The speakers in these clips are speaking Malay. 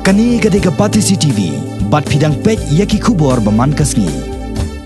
Kani gadega Batisi TV, bat pidang pek yaki kubor baman kasngi.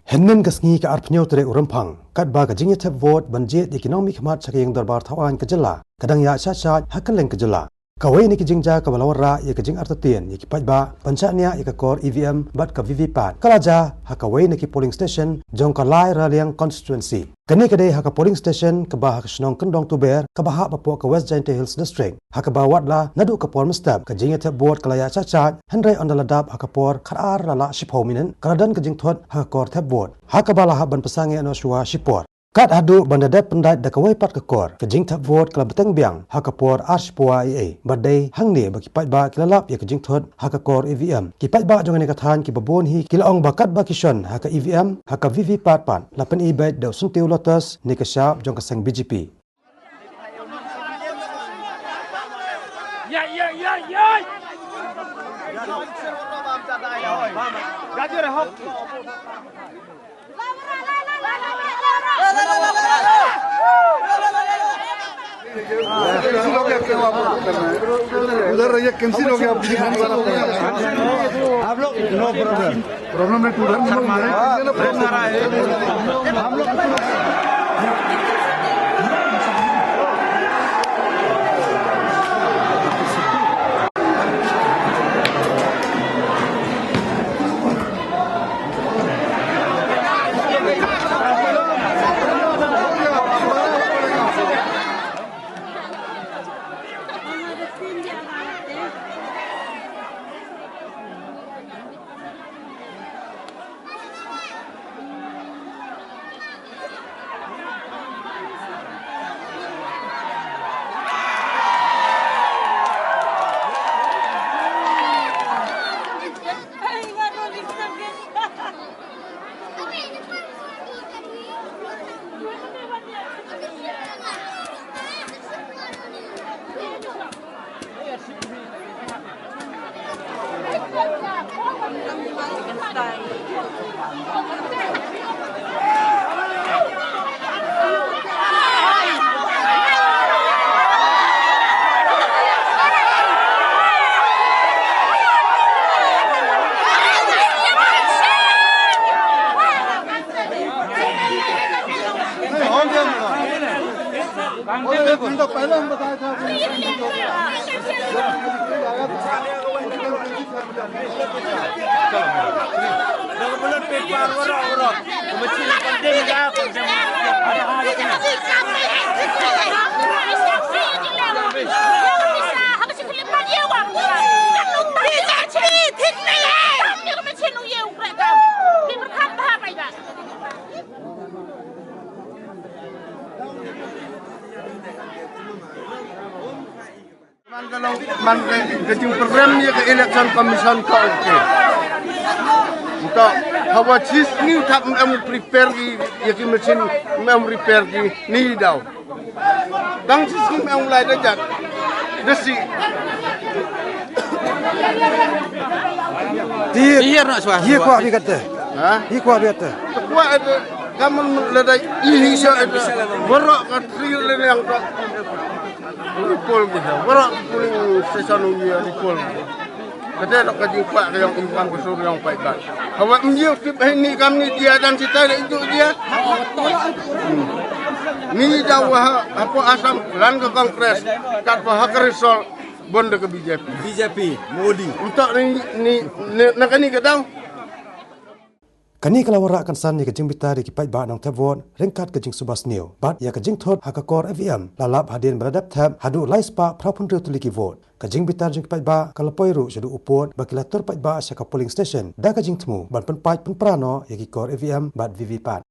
Henmen kasngi ka arpnyo tere urampang, kat ba ka jingya Thep vote banjet ekonomi khmat sakayang darbar thawan kajala, kadang ya shat hakaleng kajala. Kawei ni kijingja ka balawara ya kijing artatien ya kipajba pancanya ya ka kor EVM bat ka VVPAT. Kalaja ha kawei ni ki polling station jong ka lai raliang constituency. Kani kadai ha ka polling station ka ba ha Kyndong Kyndong Tuber ka ba ha Papua ka West Giant Hills district. Ha ka ba watla nadu ka por mustap ka jingya Thep board kalaya shat henry ondaladap ha ka por kharar lala shipho minen kaladan ka jing thot ha ka kor Thep board. Ha ka ba la ha ban pasangi ano shwa shipor. Kat hadu bandadap pendai da kawai pat ke kor ke jing Thep vote kala beteng biang ha ka por arshpua ia badai hangni ba kipat ba kilalap ya ke jing thot ha ka kor EVM kipat ba jong ni kathan ki babon hi kilaong bakat ba kishon ha ka EVM ha ka VVPAT pan lapen ibet da suntiu lotus ni ka sharp jong ka sang BJP उधर रहिए कैंसिल हो गया आप लोग no problem है उधर हम लोग पहले हम बताया था kalau kejung program ni ke election commission ka okey untuk hawa cis ni tak mem prepare ki mesin mem repair ki ni daw dang cis ni mem mulai dah desi dia nak suah dia kuat dia kata ha dia kuat dia kata kuat ada kamu ledai ini saya berak kat triul yang tak Ripol kita, berak puling sesanu dia ripol. Kita nak kaji pak yang imam besar yang baik kan. Awak menjiu tip ini kami dia dan kita itu dia. Ni jauh apa asam lan ke kongres kat hak risol bonda ke BJP Modi. Untuk ni nak ni ke tahu. Kani kalawara akan san ni kajing bitari ki pai ba nang Thep vote ringkat kajing subas new bat ya kajing thot ha ka kor EVM lalap hadin beradap Thep hadu laispa prapun tuliki vote kajing bitar jing pai ba kalapoi ru sedu upot bakilator pai ba sa ka polling station da kajing temu ban pen prano ya ki kor EVM bat VVPAT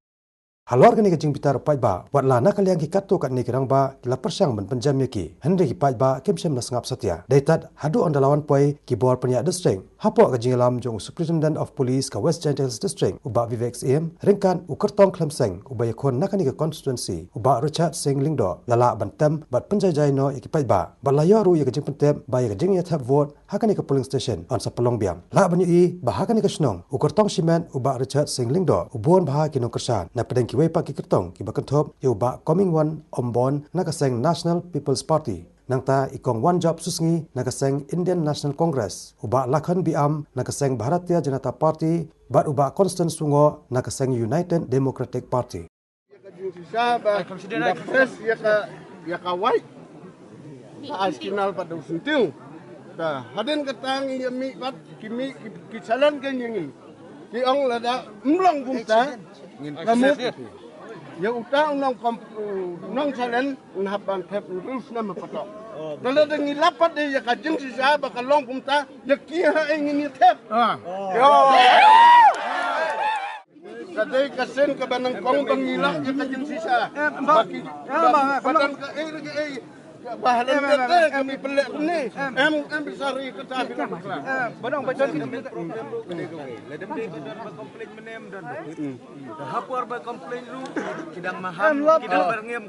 halor kani kajing bitar pai ba wat lana kaliang ki katto kat ni kirang ba kila persang ban penjam yaki henry ki pai ba kemsem na sangap satya daitat hadu ondalawan poi ki bor penya district hapo kajing alam jong superintendent of police ka West Giant Hills district uba Vivek em ringkan ukertong klemseng uba yakon nakani ka constituency uba Richard Singh Lingdo lala bantem bat penjajai no yaki pai ba balayo ru ya kajing pentem ba ya kajing ya Thep vote hakani ka polling station on sa Pelong Biang la banyu I ba hakani ka Kyndong ukertong simen uba Richard Singh Lingdo ubon bah kinong kersan na pedeng Kawei pa ki Kyndong ki bakantop yu ba coming one ombon nakaseng National People's Party nangta ikong one job susngi nagaseng Indian National Congress uba lakhan Biang nagaseng Bharatiya Janata Party bat uba Constant Sungo nagaseng United Democratic Party. Ya Kawei askinal pada usuntiu dah hadin ketang ya mi bat kimi kisalan kan yang ki ong lada mlong kumta kamu ya uta nong salan unhapan Thep rules nama patok kalau dengan lapat dia ya kajeng sisa bakal long kumta ya kia ingin Thep yo kadai kasen ke banang kong bangilak ya kajeng sisa baki badan ke bahalan kita kami pelak ni em besari kita bilang badang baca kita ledem dia komplain menem dan hapur ba komplain lu kidang maham kidang berngem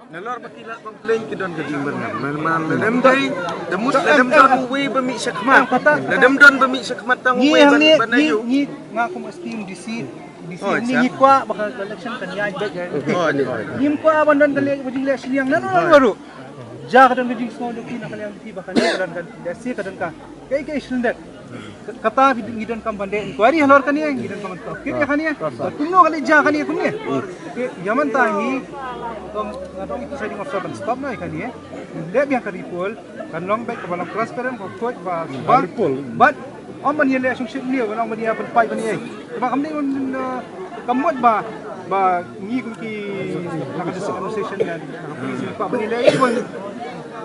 Nalor bakila komplain kidon gading berngem man ledem dai demut ledem don we bami sakmat ledem don bami sakmat tang we banayu ni ngaku mesti di ni kwa bakal election kan ya ni kwa bandan kali bujing election yang baru ja kadang bujing semua dokin kali yang di bakal kadang kan desi kadang ka kai sundet kata gidan kam bande inquiry halor kan ya gidan kam kiri kan ya tunno kali ja kan ya kunni yaman tangi ngadong itu saya ngofsa ban stop na kan ya le biang karipol kan long back ke balang transparent ko coach ba but Oman yang lepas sungsit ni, orang mesti apa pai kan ni. Sebab kami kamut ba ngi kunci nak ada association yang polisi pak menilai pun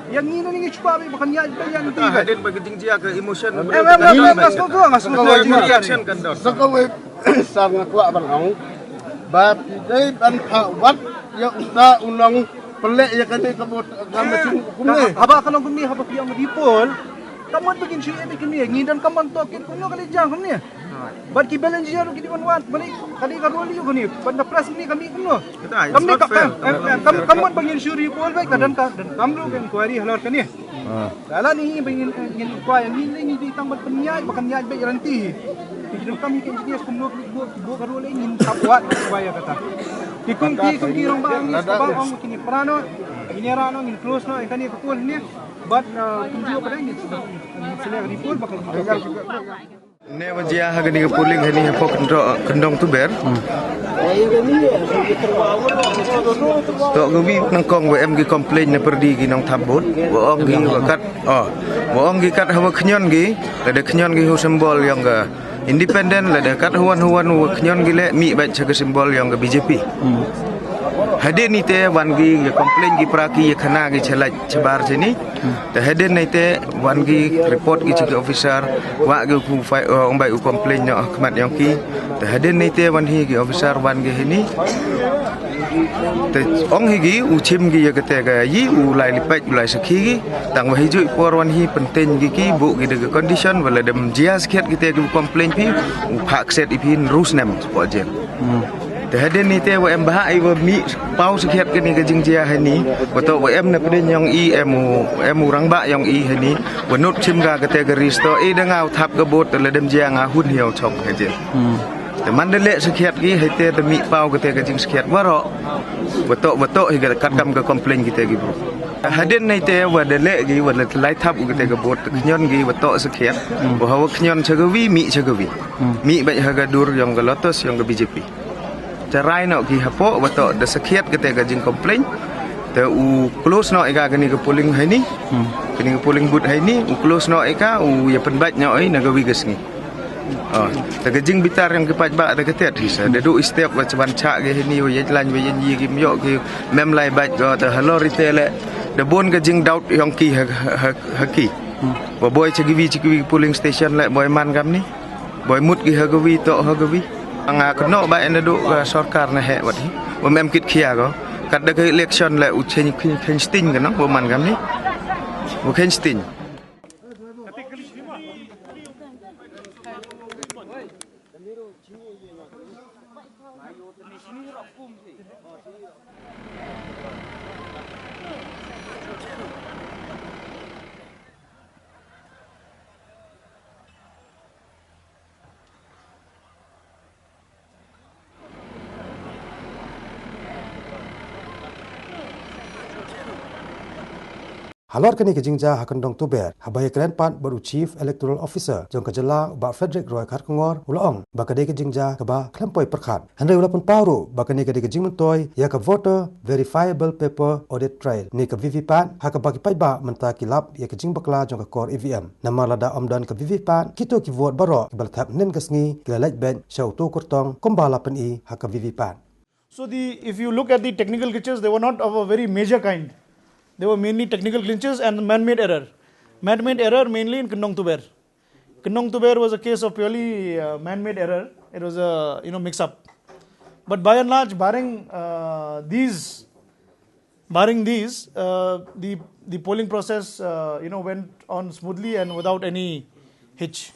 yang ni ni cuba bukan ya yang tiga. Hadir bagi jingjia ke emotion. Masuk reaction kan dor. Kawei sangat kuat barang. Bab dai ban wat ya uta unang pelek ya kan kabut gamacin kumni. Haba kalau kumni haba yang dipol. Kamu bikin syukur bikin ni, ngidan kamu tokin kuno kali jang ni. Bad ki balance dia lu kini wan balik kali karoli you ni. Banda press ni kami kuno. Kami kamu bikin syukur pol baik dan kamu kan kuari halor kan ni. Kalau ni bikin kuai ni ditang bad penyai bahkan nyai baik ranti. Hidup kami kan dia kuno bu karoli ni tapwat supaya kata. Kikung rong bang ni sebab orang kini perano ini rano ni close no kan ni betul ni. But tunjuk pada ini sila ripol bakal ne wajia hagani polling hani hapok Kyndong tu ber to gumi nangkong WM gi complain ne perdi gi nong tabut boong gi wakat boong gi kat hawa knyon gi ada knyon gi simbol yang ga independent ada kat huan knyon gi le mi baca ke simbol yang ga BJP hadir ni te wan gi komplain gi praki ye khana gi chelaj cebar sini te hadir ni te wan gi report gi cik officer wa gi ku fai ong bai u komplain no khmat yang ki te hadir ni te wan hi gi officer wan gi hini te ong hi gi u chim gi ye kete ga yi u lai lipaj u lai sakhi gi tang wa hiju por wan hi penting gi ki bu gi de condition wala dem jia skhet gi te gi komplain pi u phak set ipin rus nem po je Hadir ni te WM bahai mi pau sekiat kini ke jingjia hani betul WM na peden yang emu rangba yang hani benut cimga kategori sto dengau thap kebot ledem jia ngahun hiau chok aja teman delek sekiat gi hete te mi pau kategori jing sekiat waro betul higa katkam ke komplain kita gi bro hadir ni te wa delek gi wa lai thap kategori bot knyon gi betul sekiat bahwa knyon chagawi mi baik haga dur yang ke lotus yang ke BJP cerai nak ki hapo betul ada sekiat ketika jing komplain te u close nak ika kini ke polling hari ni kini ke polling booth hari ni u close nak ika u ya penbat nak ai nagawi gesni te jing bitar yang kepat ba ada ketet hisa de du step wa ceban cak ke ni we jalan we yi ki myo ki mem lai bat go te hello retail de bon ke jing daut yang ki haki boy cigi polling station le boy man kam ni boy mut ki hagawi to hagawi kena baik anda duk sarkar na hek wadi mem kit khia ko kat de election la u chen sting kan no man kam ni bu chen sting Halor kani ke jingja Kyndong tuber habai kren pat baru chief electoral officer jong ke jela ba Frederick Roy khat kongor ulong ba kade ke jingja ke ba klempoi perkhat handai ulapun paru ba kani ke jing mentoi ya ke voter verifiable paper audit trail ni ke VVPAT ha ke bagi pai ba menta kilap ya ke jing bakla jong ke kor EVM nama lada omdan ke VVPAT kito ki vote baro ke bal thap nen kesngi ke lek ben shau tu kurtong kombala pen I ha ke VVPAT. So if you look at the technical glitches, they were not of a very major kind. They were mainly technical glitches and man-made error. Man-made error mainly in Kyndong Tuber. Kyndong Tuber was a case of purely man-made error. It was a mix-up. But by and large, barring these, the polling process went on smoothly and without any hitch.